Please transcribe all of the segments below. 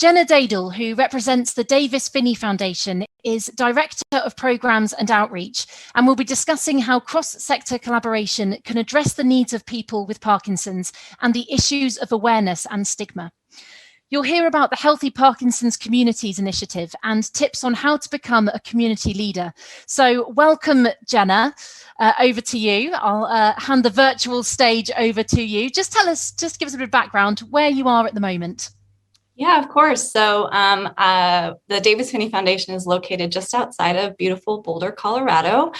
Jenna Deidel, who represents the Davis-Phinney Foundation, is Director of Programmes and Outreach and will be discussing how cross-sector collaboration can address the needs of people with Parkinson's and the issues of awareness and stigma. You'll hear about the Healthy Parkinson's Communities Initiative and tips on how to become a community leader. So welcome, Jenna. Over to you. I'll hand the virtual stage over to you. Just give us a bit of background where you are at the moment. Yeah, of course. So the Davis-Phinney Foundation is located just outside of beautiful Boulder, Colorado.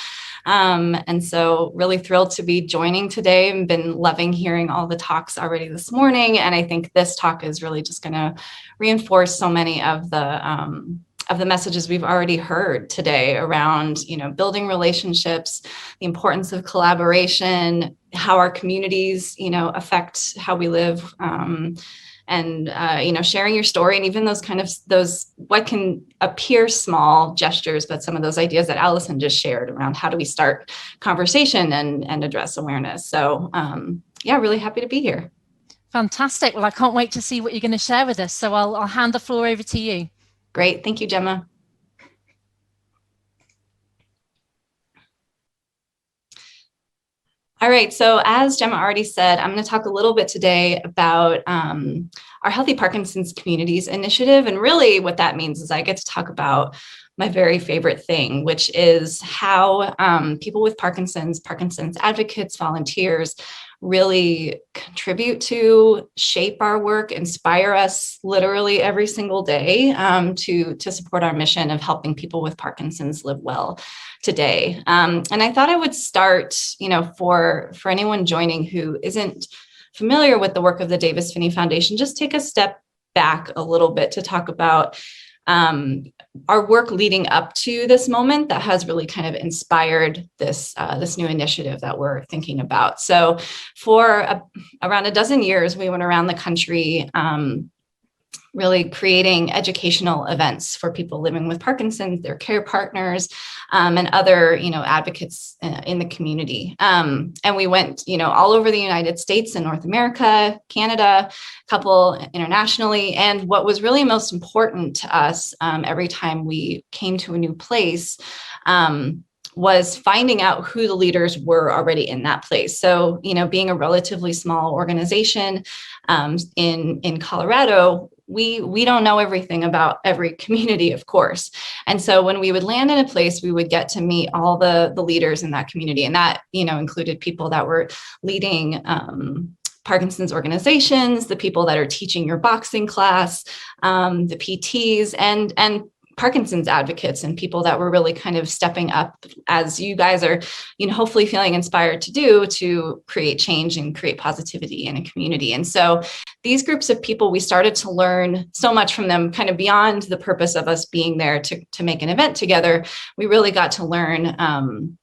And so really thrilled to be joining today and been loving hearing all the talks already this morning. And I think this talk is really just going to reinforce so many of the messages we've already heard today around, building relationships, the importance of collaboration, how our communities, affect how we live, and sharing your story, and even those what can appear small gestures, but some of those ideas that Allison just shared around how do we start conversation and address awareness. So yeah, really happy to be here. Fantastic. Well, I can't wait to see what you're going to share with us. So I'll hand the floor over to you. Great. Thank you, Gemma. All right, so as Gemma already said, I'm going to talk a little bit today about our Healthy Parkinson's Communities Initiative. And really what that means is I get to talk about my very favorite thing, which is how people with Parkinson's advocates, volunteers, really contribute to shape our work, inspire us literally every single day to support our mission of helping people with Parkinson's live well today. And I thought I would start, for anyone joining who isn't familiar with the work of the Davis-Phinney Foundation, just take a step back a little bit to talk about our work leading up to this moment that has really kind of inspired this new initiative that we're thinking about. So for around a dozen years, we went around the country really creating educational events for people living with Parkinson's, their care partners, and other, advocates in the community. And we went, all over the United States and North America, Canada, a couple internationally. And what was really most important to us every time we came to a new place was finding out who the leaders were already in that place. So, being a relatively small organization in Colorado, we don't know everything about every community, of course. And so when we would land in a place, we would get to meet all the leaders in that community. And that, included people that were leading Parkinson's organizations, the people that are teaching your boxing class, the PTs, and Parkinson's advocates and people that were really kind of stepping up, as you guys are, hopefully feeling inspired to do, to create change and create positivity in a community. And so these groups of people, we started to learn so much from them, kind of beyond the purpose of us being there to make an event together. We really got to learn,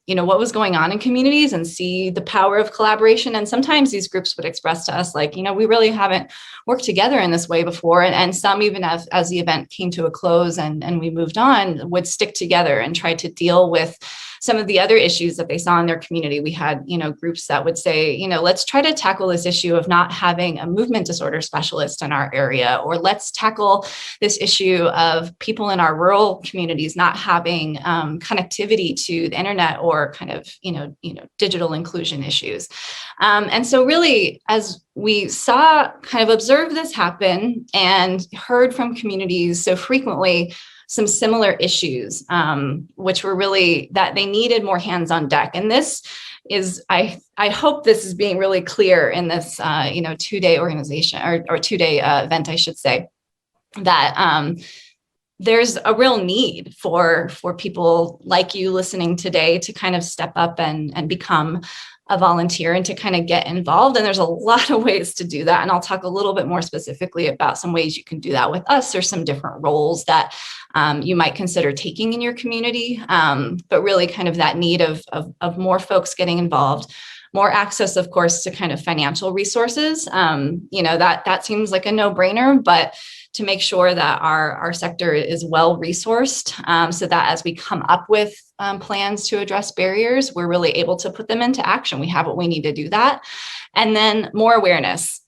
what was going on in communities and see the power of collaboration. And sometimes these groups would express to us like, we really haven't worked together in this way before. And some, even as the event came to a close and we moved on, would stick together and try to deal with some of the other issues that they saw in their community. We had, groups that would say, let's try to tackle this issue of not having a movement disorder specialist in our area, or let's tackle this issue of people in our rural communities not having connectivity to the internet or kind of, digital inclusion issues. And so really, as we observed this happen and heard from communities so frequently, some similar issues, which were really that they needed more hands on deck. And this is, I hope this is being really clear in this, 2-day organization or 2-day event, I should say, that there's a real need for people like you listening today to kind of step up and become a volunteer and to kind of get involved. And there's a lot of ways to do that. And I'll talk a little bit more specifically about some ways you can do that with us, or some different roles that you might consider taking in your community. But really kind of that need of more folks getting involved, more access, of course, to kind of financial resources. That seems like a no-brainer, but to make sure that our sector is well resourced, so that as we come up with plans to address barriers, we're really able to put them into action. We have what we need to do that. And then more awareness.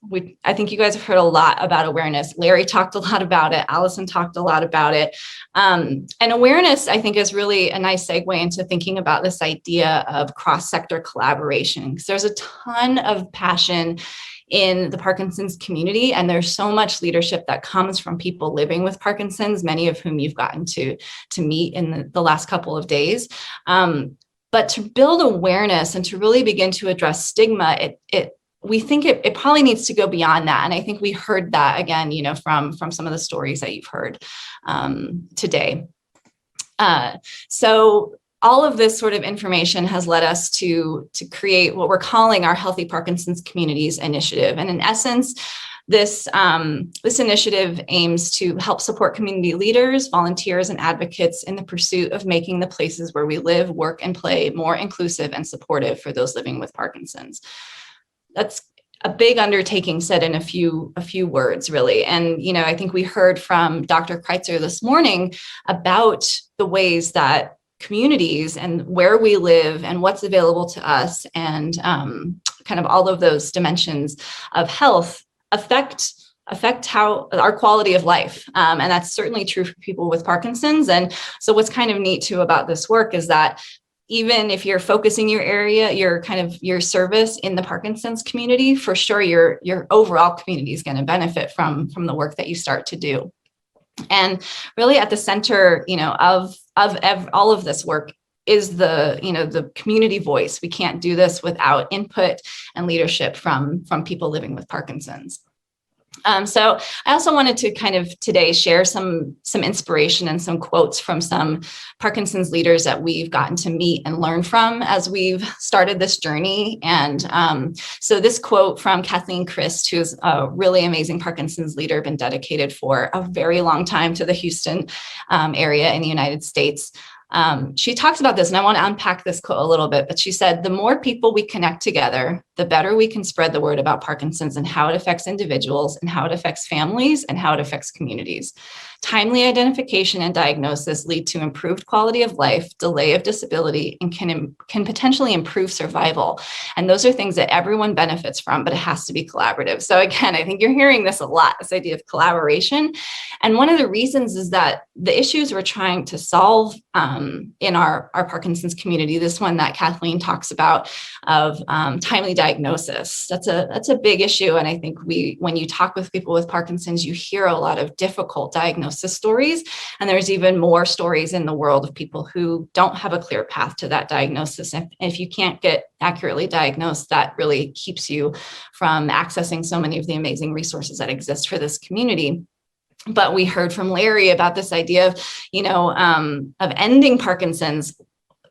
I think you guys have heard a lot about awareness. Larry talked a lot about it. Allison talked a lot about it. And awareness, I think, is really a nice segue into thinking about this idea of cross-sector collaboration. Because there's a ton of passion in the Parkinson's community, and there's so much leadership that comes from people living with Parkinson's, many of whom you've gotten to meet in the last couple of days. But to build awareness and to really begin to address stigma, we think it probably needs to go beyond that. And I think we heard that again, from some of the stories that you've heard today. So all of this sort of information has led us to create what we're calling our Healthy Parkinson's Communities Initiative. And in essence, this initiative aims to help support community leaders, volunteers, and advocates in the pursuit of making the places where we live, work, and play more inclusive and supportive for those living with Parkinson's. That's a big undertaking said in a few words, really. And, I think we heard from Dr. Kreitzer this morning about the ways that communities and where we live and what's available to us and kind of all of those dimensions of health affect how our quality of life. And that's certainly true for people with Parkinson's. And so what's kind of neat too about this work is that even if you're focusing your area, your service in the Parkinson's community, for sure, your overall community is going to benefit from the work that you start to do. And really at the center, of all of this work is the community voice. We can't do this without input and leadership from people living with Parkinson's. So I also wanted to kind of today share some inspiration and some quotes from some Parkinson's leaders that we've gotten to meet and learn from as we've started this journey. And so this quote from Kathleen Christ, who's a really amazing Parkinson's leader, been dedicated for a very long time to the Houston area in the United States. She talks about this, and I want to unpack this quote a little bit, but she said, "The more people we connect together, the better we can spread the word about Parkinson's and how it affects individuals and how it affects families and how it affects communities. Timely identification and diagnosis lead to improved quality of life, delay of disability, and can potentially improve survival." And those are things that everyone benefits from, but it has to be collaborative. So again, I think you're hearing this a lot, this idea of collaboration. And one of the reasons is that the issues we're trying to solve in our Parkinson's community, this one that Kathleen talks about of timely diagnosis, that's a big issue. And I think when you talk with people with Parkinson's, you hear a lot of difficult diagnosis stories. And there's even more stories in the world of people who don't have a clear path to that diagnosis. And if you can't get accurately diagnosed, that really keeps you from accessing so many of the amazing resources that exist for this community. But we heard from Larry about this idea of ending Parkinson's.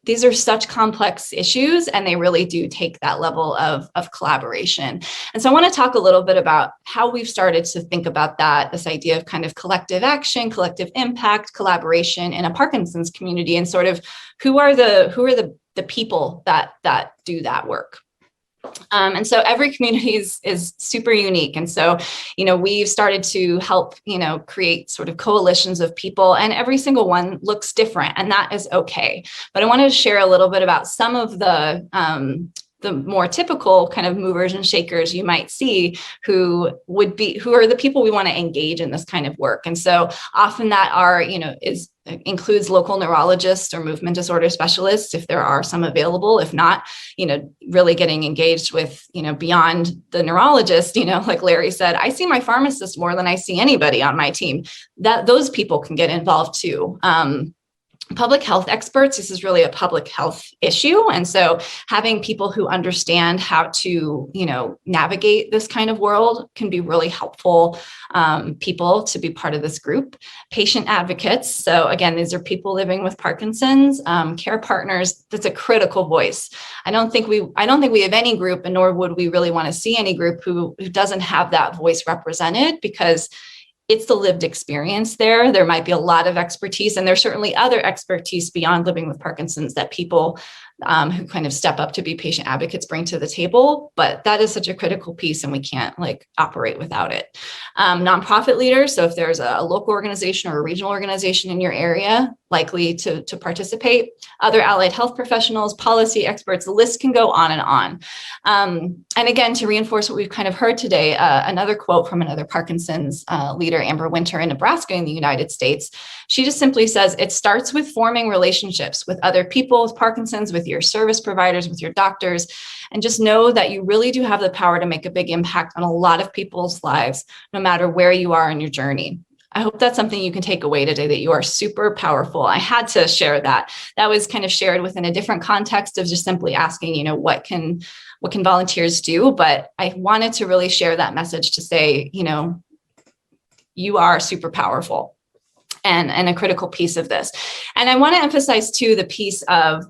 These are such complex issues, and they really do take that level of collaboration. And so I want to talk a little bit about how we've started to think about that, this idea of kind of collective action, collective impact, collaboration in a Parkinson's community, and sort of who are the people that do that work. And so every community is super unique. And so, we've started to help, create sort of coalitions of people, and every single one looks different, and that is okay. But I wanted to share a little bit about some of the more typical kind of movers and shakers you might see who are the people we want to engage in this kind of work. And so often that includes local neurologists or movement disorder specialists, if there are some available. If not, really getting engaged with, beyond the neurologist, like Larry said, I see my pharmacist more than I see anybody on my team. Those people can get involved too. Public health experts, this is really a public health issue. And so having people who understand how to, navigate this kind of world can be really helpful people to be part of this group. Patient advocates. So again, these are people living with Parkinson's, care partners. That's a critical voice. I don't think we have any group, and nor would we really want to see any group who doesn't have that voice represented, because it's the lived experience there. There might be a lot of expertise, and there's certainly other expertise beyond living with Parkinson's that people who kind of step up to be patient advocates bring to the table. But that is such a critical piece, and we can't operate without it. Nonprofit leaders. So if there's a local organization or a regional organization in your area likely to participate, other allied health professionals, policy experts, the list can go on and on. And again, to reinforce what we've kind of heard today, another quote from another Parkinson's leader, Amber Winter in Nebraska in the United States, she just simply says, it starts with forming relationships with other people with Parkinson's, with your service providers, with your doctors, and just know that you really do have the power to make a big impact on a lot of people's lives, no matter where you are in your journey. I hope that's something you can take away today, that you are super powerful. I had to share that. That was kind of shared within a different context of just simply asking, what can volunteers do? But I wanted to really share that message to say, you are super powerful. And a critical piece of this. And I want to emphasize too, the piece of,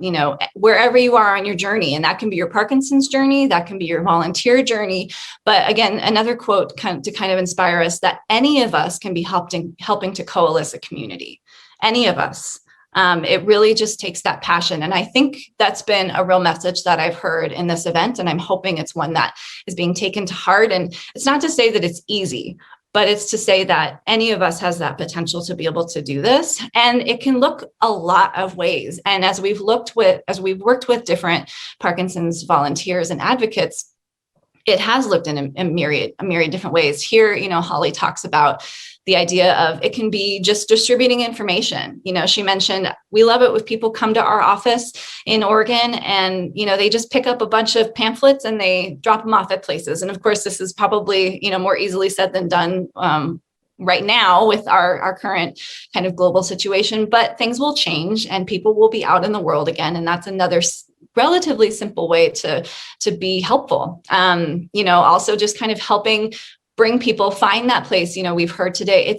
wherever you are on your journey, and that can be your Parkinson's journey, that can be your volunteer journey. But again, another quote to kind of inspire us that any of us can be helping to coalesce a community, any of us. It really just takes that passion. And I think that's been a real message that I've heard in this event. And I'm hoping it's one that is being taken to heart. And it's not to say that it's easy, but it's to say that any of us has that potential to be able to do this. And it can look a lot of ways. And as we've worked with different Parkinson's volunteers and advocates, it has looked in a myriad different ways. Here, Holly talks about the idea of it can be just distributing information. She mentioned, we love it when people come to our office in Oregon and, they just pick up a bunch of pamphlets and they drop them off at places. And of course, this is probably, more easily said than done right now with our current kind of global situation, but things will change and people will be out in the world again. And that's another relatively simple way to be helpful. Also just kind of helping bring people, find that place. We've heard today,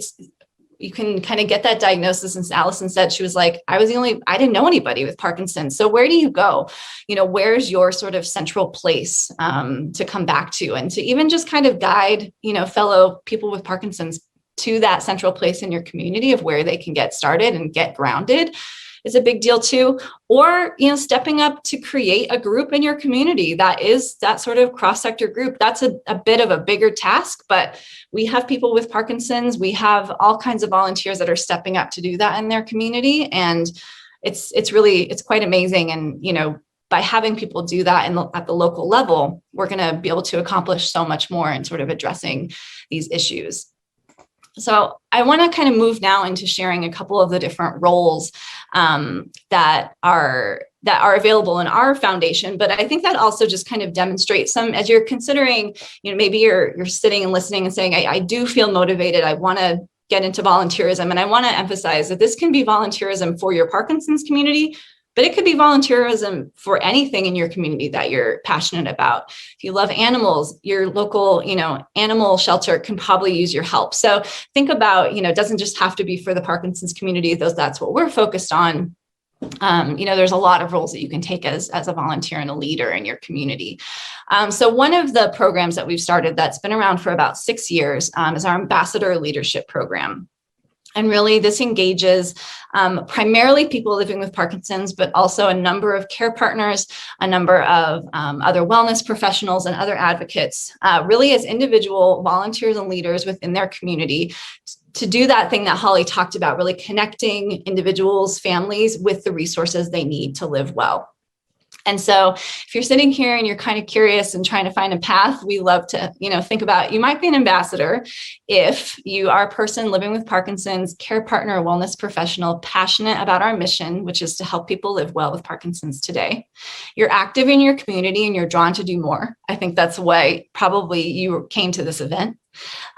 you can kind of get that diagnosis. And Allison said, she was like, I didn't know anybody with Parkinson's. So where do you go? Where's your sort of central place to come back to, and to even just kind of guide, fellow people with Parkinson's to that central place in your community of where they can get started and get grounded is a big deal too. Or, stepping up to create a group in your community that is that sort of cross-sector group. That's a bit of a bigger task, but we have people with Parkinson's. We have all kinds of volunteers that are stepping up to do that in their community. And it's quite amazing. And, by having people do that at the local level, we're going to be able to accomplish so much more in sort of addressing these issues. So I want to kind of move now into sharing a couple of the different roles that are available in our foundation. But I think that also just kind of demonstrates some, as you're considering, maybe you're sitting and listening and saying, I do feel motivated. I want to get into volunteerism. And I want to emphasize that this can be volunteerism for your Parkinson's community, but it could be volunteerism for anything in your community that you're passionate about. If you love animals, your local, animal shelter can probably use your help. So think about, it doesn't just have to be for the Parkinson's community, though that's what we're focused on. There's a lot of roles that you can take as a volunteer and a leader in your community. So one of the programs that we've started that's been around for about 6 years is our Ambassador Leadership Program. And really, this engages primarily people living with Parkinson's, but also a number of care partners, a number of other wellness professionals and other advocates, really as individual volunteers and leaders within their community to do that thing that Holly talked about, really connecting individuals, families with the resources they need to live well. And so if you're sitting here and you're kind of curious and trying to find a path, we love to, think about, you might be an ambassador if you are a person living with Parkinson's, care partner, or wellness professional, passionate about our mission, which is to help people live well with Parkinson's today. You're active in your community and you're drawn to do more. I think that's why probably you came to this event.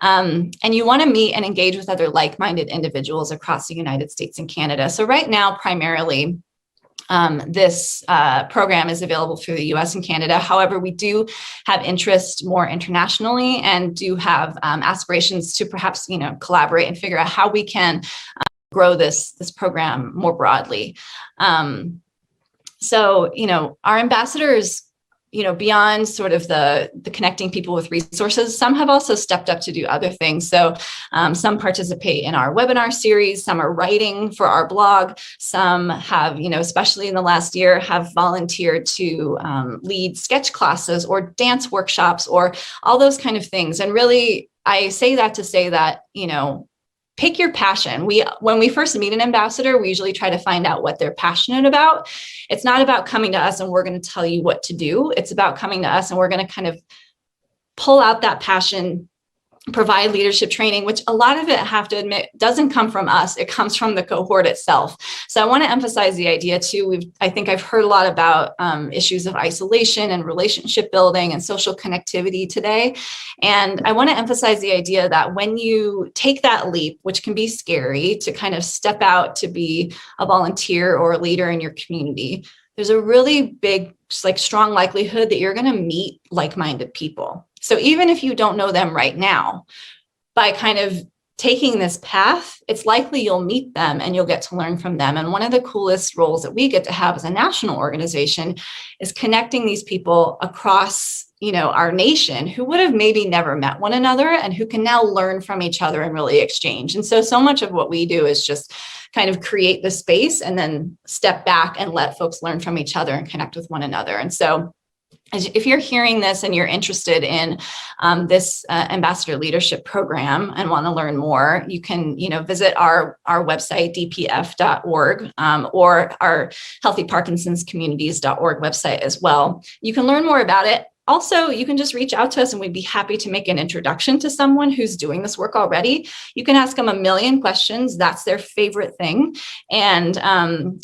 And you want to meet and engage with other like-minded individuals across the United States and Canada. So right now, primarily, this program is available through the US and Canada. However, we do have interest more internationally and do have aspirations to perhaps, collaborate and figure out how we can grow this program more broadly. So, our ambassadors beyond sort of the connecting people with resources, some have also stepped up to do other things. So some participate in our webinar series, some are writing for our blog, some have, especially in the last year, have volunteered to lead sketch classes or dance workshops or all those kind of things. And really, I say that to say that, pick your passion. When we first meet an ambassador, we usually try to find out what they're passionate about. It's not about coming to us and we're going to tell you what to do. It's about coming to us and we're going to kind of pull out that passion, provide leadership training, which a lot of it, I have to admit, doesn't come from us. It comes from the cohort itself. So I want to emphasize the idea too. I think I've heard a lot about issues of isolation and relationship building and social connectivity today. And I want to emphasize the idea that when you take that leap, which can be scary, to kind of step out to be a volunteer or a leader in your community, there's a really big, strong likelihood that you're going to meet like-minded people. So even if you don't know them right now, by kind of taking this path, it's likely you'll meet them and you'll get to learn from them. And one of the coolest roles that we get to have as a national organization is connecting these people across, our nation who would have maybe never met one another and who can now learn from each other and really exchange. And so much of what we do is just kind of create the space and then step back and let folks learn from each other and connect with one another. And so if you're hearing this and you're interested in this ambassador leadership program and want to learn more, you can, visit our website, dpf.org, or our healthyparkinsonscommunities.org website as well. You can learn more about it. Also, you can just reach out to us and we'd be happy to make an introduction to someone who's doing this work already. You can ask them a million questions. That's their favorite thing. And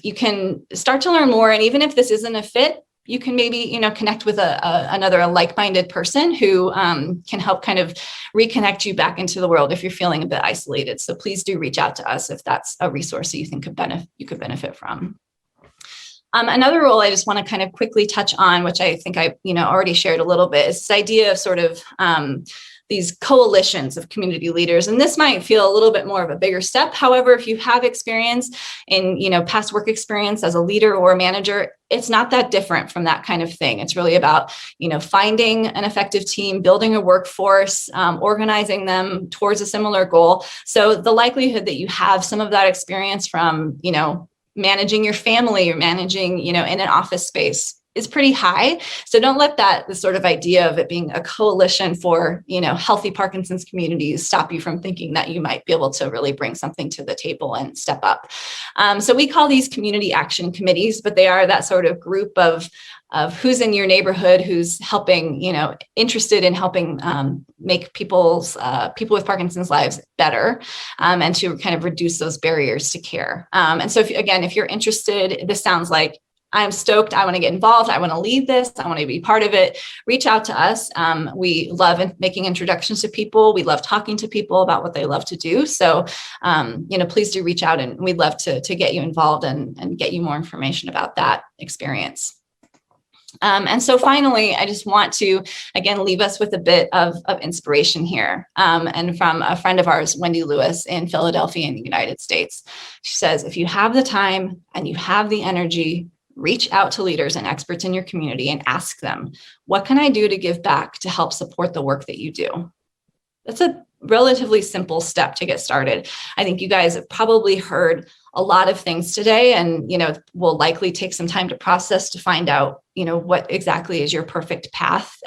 you can start to learn more. And even if this isn't a fit, you can maybe, connect with another like-minded person who can help kind of reconnect you back into the world if you're feeling a bit isolated. So please do reach out to us if that's a resource that you think you could benefit from. Another role I just want to kind of quickly touch on, which I think I already shared a little bit, is this idea of sort of these coalitions of community leaders. And this might feel a little bit more of a bigger step. However, if you have experience in, past work experience as a leader or a manager, it's not that different from that kind of thing. It's really about, finding an effective team, building a workforce, organizing them towards a similar goal. So the likelihood that you have some of that experience from, managing your family or managing, in an office space is pretty high. So don't let the sort of idea of it being a coalition for, healthy Parkinson's communities stop you from thinking that you might be able to really bring something to the table and step up. So we call these community action committees, but they are that sort of group of who's in your neighborhood, who's helping, interested in helping make people with Parkinson's lives better, and to kind of reduce those barriers to care. And so if you're interested, this sounds like, I'm stoked. I want to get involved. I want to lead this. I want to be part of it. Reach out to us. We love making introductions to people. We love talking to people about what they love to do. So, please do reach out, and we'd love to get you involved and get you more information about that experience. And so finally, I just want to, again, leave us with a bit of inspiration here. And from a friend of ours, Wendy Lewis in Philadelphia in the United States. She says, if you have the time and you have the energy, reach out to leaders and experts in your community and ask them, what can I do to give back to help support the work that you do? That's a relatively simple step to get started. I think you guys have probably heard a lot of things today, and will likely take some time to process to find out what exactly is your perfect path,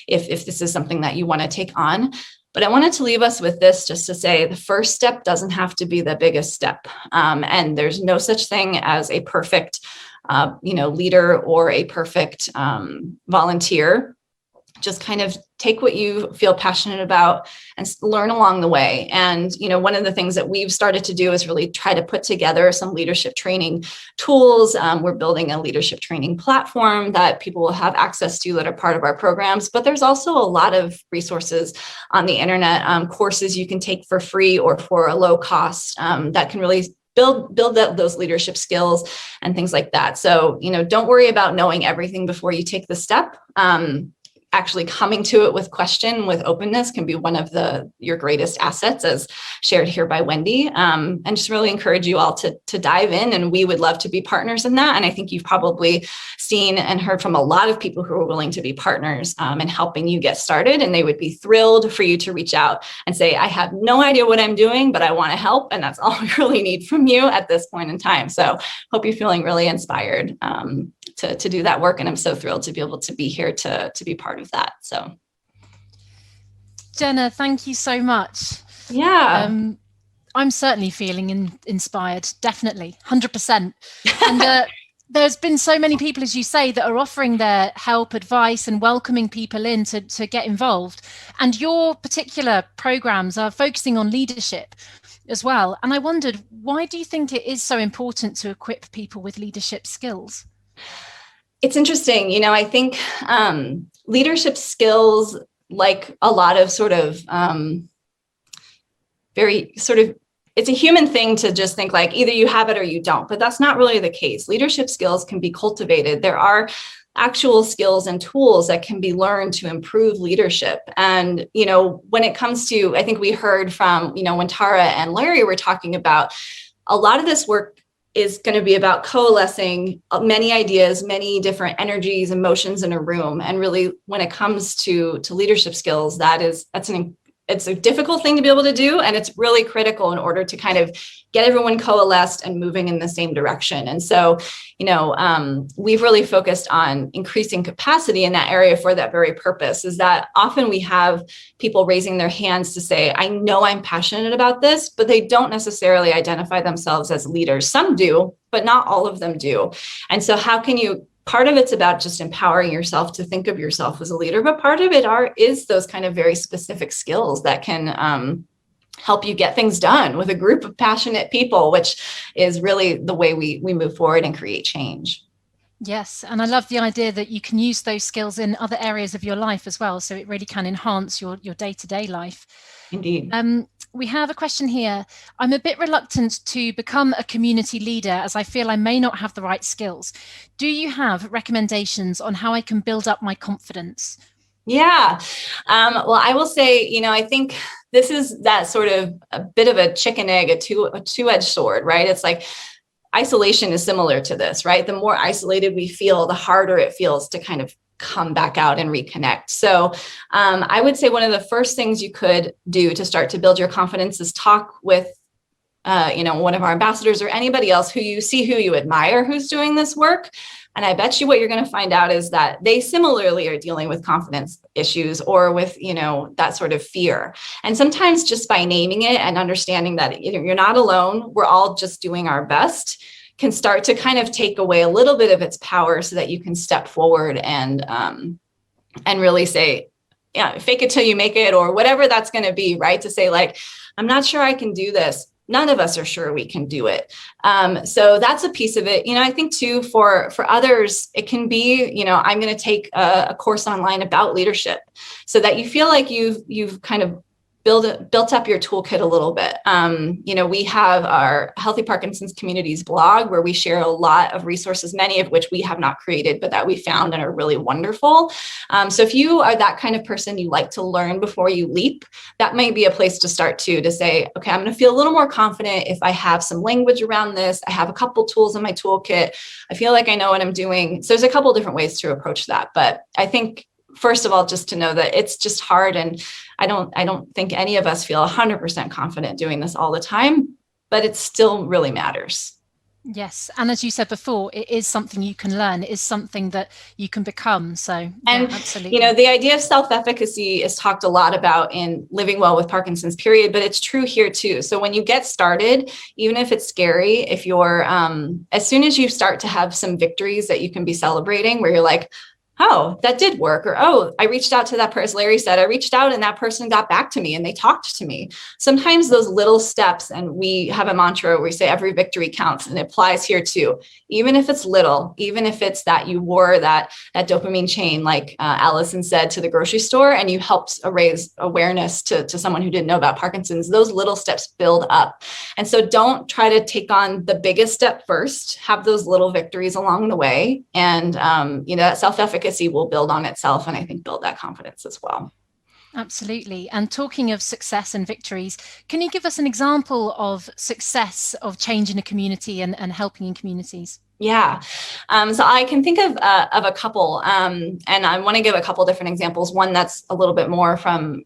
if this is something that you want to take on. But I wanted to leave us with this, just to say the first step doesn't have to be the biggest step, and there's no such thing as a perfect leader or a perfect volunteer. Just kind of take what you feel passionate about and learn along the way. And, one of the things that we've started to do is really try to put together some leadership training tools. We're building a leadership training platform that people will have access to that are part of our programs. But there's also a lot of resources on the internet, courses you can take for free or for a low cost, that can really build up those leadership skills and things like that. So, don't worry about knowing everything before you take the step. actually coming to it with question, with openness, can be one of your greatest assets, as shared here by Wendy. And just really encourage you all to dive in, and we would love to be partners in that. And I think you've probably seen and heard from a lot of people who are willing to be partners in helping you get started, and they would be thrilled for you to reach out and say, I have no idea what I'm doing, but I want to help. And that's all we really need from you at this point in time. So hope you're feeling really inspired to do that work. And I'm so thrilled to be able to be here to be part of that. So Jenna, thank you so much. Yeah. I'm certainly feeling inspired, definitely, 100%. And there's been so many people, as you say, that are offering their help, advice, and welcoming people in to get involved. And your particular programs are focusing on leadership as well. And I wondered, why do you think it is so important to equip people with leadership skills? It's interesting. I think leadership skills, like a lot of sort of it's a human thing to just think like either you have it or you don't, but that's not really the case. Leadership skills can be cultivated. There are actual skills and tools that can be learned to improve leadership. And, when it comes to, I think we heard from, when Tara and Larry were talking about, a lot of this work is going to be about coalescing many ideas, many different energies, emotions in a room. And really, when it comes to leadership skills, it's a difficult thing to be able to do. And it's really critical in order to kind of get everyone coalesced and moving in the same direction. And so, we've really focused on increasing capacity in that area for that very purpose. Is that often we have people raising their hands to say, I know I'm passionate about this, but they don't necessarily identify themselves as leaders. Some do, but not all of them do. And so how can you part of it's about just empowering yourself to think of yourself as a leader, but part of it is those kind of very specific skills that can help you get things done with a group of passionate people, which is really the way we move forward and create change. Yes. And I love the idea that you can use those skills in other areas of your life as well. So it really can enhance your day-to-day life. Indeed. We have a question here. I'm a bit reluctant to become a community leader as I feel I may not have the right skills. Do you have recommendations on how I can build up my confidence? Yeah. Well, I will say, I think this is that sort of a bit of a chicken egg, a two-edged sword, right? It's like isolation is similar to this, right? The more isolated we feel, the harder it feels to kind of come back out and reconnect. So I would say one of the first things you could do to start to build your confidence is talk with, one of our ambassadors or anybody else who you admire who's doing this work. And I bet you what you're going to find out is that they similarly are dealing with confidence issues or with, that sort of fear. And sometimes just by naming it and understanding that you're not alone, we're all just doing our best, can start to kind of take away a little bit of its power so that you can step forward and really say, yeah, fake it till you make it, or whatever that's going to be, right? To say like, I'm not sure I can do this. None of us are sure we can do it. So that's a piece of it. I think too, for others, it can be, I'm going to take a course online about leadership so that you feel like you've kind of built up your toolkit a little bit. We have our Healthy Parkinson's Communities blog where we share a lot of resources, many of which we have not created, but that we found and are really wonderful. So if you are that kind of person, you like to learn before you leap, that might be a place to start too, to say, okay, I'm going to feel a little more confident if I have some language around this. I have a couple tools in my toolkit. I feel like I know what I'm doing. So there's a couple different ways to approach that. But I think first of all, just to know that it's just hard. And I don't think any of us feel 100% confident doing this all the time, but it still really matters. Yes. And as you said before, it is something you can learn. It is something that you can become. So, yeah, absolutely. The idea of self-efficacy is talked a lot about in Living Well with Parkinson's, period, but it's true here too. So when you get started, even if it's scary, if you're, as soon as you start to have some victories that you can be celebrating where you're like, oh, that did work. Or, oh, I reached out to that person. As Larry said, I reached out and that person got back to me and they talked to me. Sometimes those little steps, and we have a mantra where we say every victory counts, and it applies here too. Even if it's little, even if it's that you wore that dopamine chain, like Allison said, to the grocery store, and you helped raise awareness to someone who didn't know about Parkinson's, those little steps build up. And so don't try to take on the biggest step first, have those little victories along the way. And, that self-efficacy advocacy will build on itself, and I think build that confidence as well. Absolutely. And talking of success and victories, can you give us an example of success of change in a community and helping in communities? Yeah. So I can think of a couple, and I want to give a couple different examples. One that's a little bit more from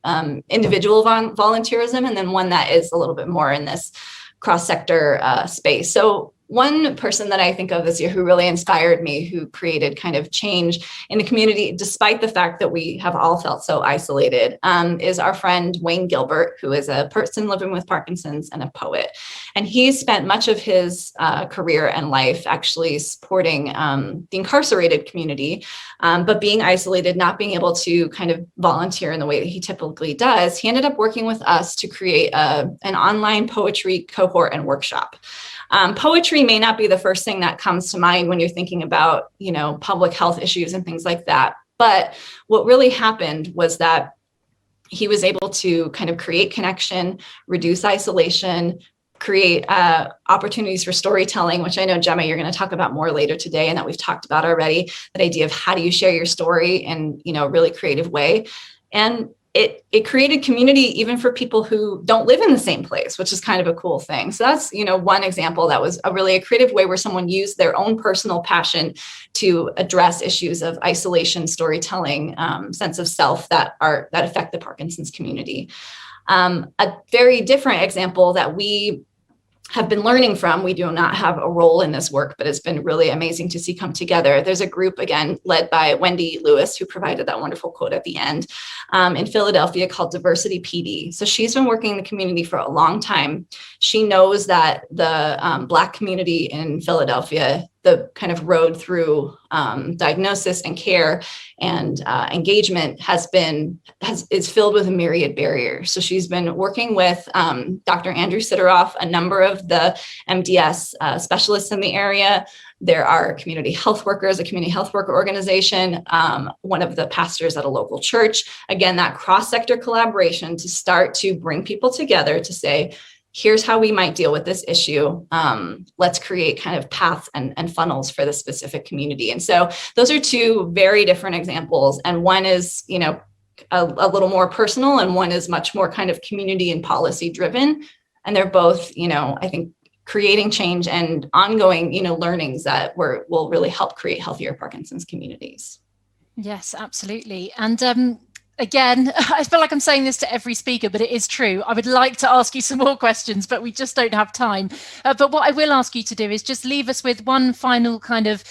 individual volunteerism, and then one that is a little bit more in this cross-sector space. So one person that I think of this year who really inspired me, who created kind of change in the community, despite the fact that we have all felt so isolated, is our friend Wayne Gilbert, who is a person living with Parkinson's and a poet. And he spent much of his career and life actually supporting the incarcerated community, but being isolated, not being able to kind of volunteer in the way that he typically does. He ended up working with us to create an online poetry cohort and workshop. Poetry may not be the first thing that comes to mind when you're thinking about, public health issues and things like that. But what really happened was that he was able to kind of create connection, reduce isolation, create opportunities for storytelling, which I know, Gemma, you're going to talk about more later today, and that we've talked about already, that idea of how do you share your story in, a really creative way. And it created community even for people who don't live in the same place, which is kind of a cool thing. So that's, one example that was a creative way where someone used their own personal passion to address issues of isolation, storytelling, sense of self that affect the Parkinson's community. A very different example that we have been learning from, we do not have a role in this work, but it's been really amazing to see come together. There's a group, again, led by Wendy Lewis, who provided that wonderful quote at the end, in Philadelphia called Diversity PD. So she's been working in the community for a long time. She knows that the Black community in Philadelphia, the kind of road through diagnosis and care and engagement is filled with a myriad barriers. So she's been working with Dr. Andrew Sidoroff, a number of the MDS specialists in the area. There are community health workers, a community health worker organization, one of the pastors at a local church. Again, that cross-sector collaboration to start to bring people together to say, here's how we might deal with this issue. Let's create kind of paths and funnels for the specific community. And so those are two very different examples. And one is, a little more personal, and one is much more kind of community and policy driven. And they're both, I think, creating change and ongoing, learnings that will really help create healthier Parkinson's communities. Yes, absolutely. And again, I feel like I'm saying this to every speaker, but it is true. I would like to ask you some more questions, but we just don't have time. But what I will ask you to do is just leave us with one final kind of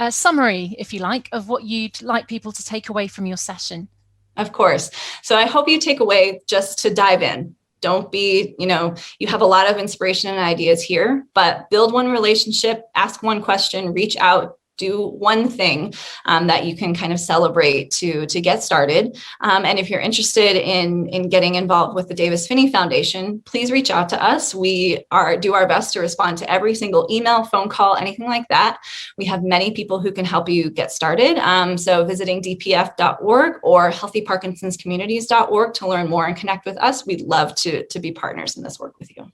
summary, if you like, of what you'd like people to take away from your session. Of course. So I hope you take away just to dive in. Don't be, you have a lot of inspiration and ideas here, but build one relationship, ask one question, reach out, do one thing that you can kind of celebrate to get started. And if you're interested in getting involved with the Davis-Phinney Foundation, please reach out to us. We do our best to respond to every single email, phone call, anything like that. We have many people who can help you get started. So visiting dpf.org or healthyparkinsonscommunities.org to learn more and connect with us. We'd love to be partners in this work with you.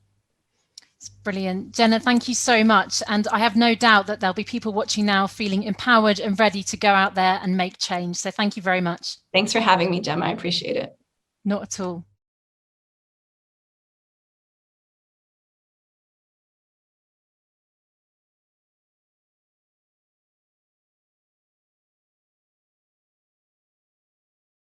Brilliant. Jenna, thank you so much. And I have no doubt that there'll be people watching now feeling empowered and ready to go out there and make change. So thank you very much. Thanks for having me, Gemma. I appreciate it. Not at all.